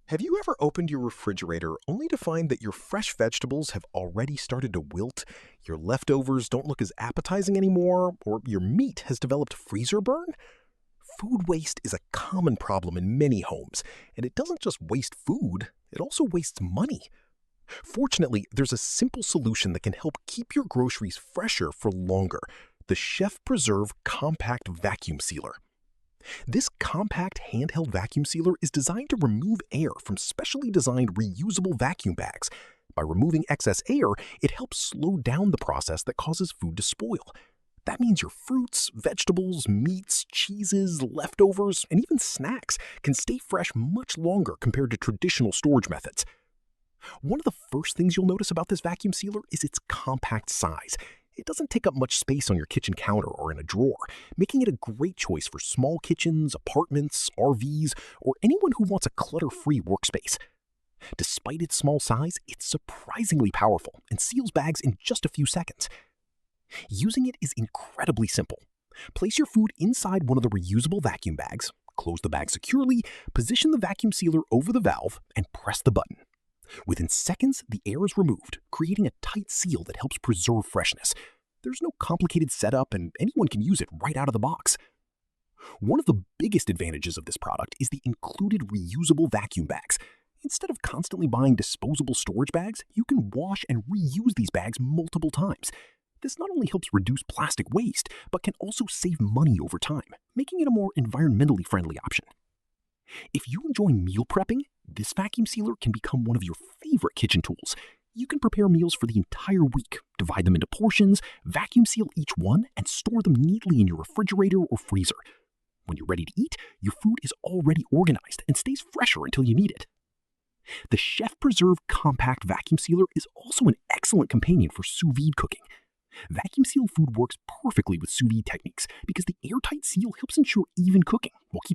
Have you ever opened your refrigerator only to find that your fresh vegetables have already started to wilt, your leftovers don't look as appetizing anymore, or your meat has developed freezer burn? Food waste is a common problem in many homes, and it doesn't just waste food, it also wastes money. Fortunately, there's a simple solution that can help keep your groceries fresher for longer: the Chef Preserve Compact Vacuum Sealer. This compact handheld vacuum sealer is designed to remove air from specially designed reusable vacuum bags. By removing excess air, it helps slow down the process that causes food to spoil. That means your fruits, vegetables, meats, cheeses, leftovers, and even snacks can stay fresh much longer compared to traditional storage methods. One of the first things you'll notice about this vacuum sealer is its compact size. It doesn't take up much space on your kitchen counter or in a drawer, making it a great choice for small kitchens, apartments, RVs, or anyone who wants a clutter-free workspace. Despite its small size, it's surprisingly powerful and seals bags in just a few seconds. Using it is incredibly simple. Place your food inside one of the reusable vacuum bags, close the bag securely, position the vacuum sealer over the valve, and press the button. Within seconds, the air is removed, creating a tight seal that helps preserve freshness. There's no complicated setup, and anyone can use it right out of the box. One of the biggest advantages of this product is the included reusable vacuum bags. Instead of constantly buying disposable storage bags, you can wash and reuse these bags multiple times. This not only helps reduce plastic waste, but can also save money over time, making it a more environmentally friendly option. If you enjoy meal prepping, this vacuum sealer can become one of your favorite kitchen tools. You can prepare meals for the entire week, divide them into portions, vacuum seal each one, and store them neatly in your refrigerator or freezer. When you're ready to eat, your food is already organized and stays fresher until you need it. The Chef Preserve Compact Vacuum Sealer is also an excellent companion for sous vide cooking. Vacuum sealed food works perfectly with sous vide techniques because the airtight seal helps ensure even cooking while keeping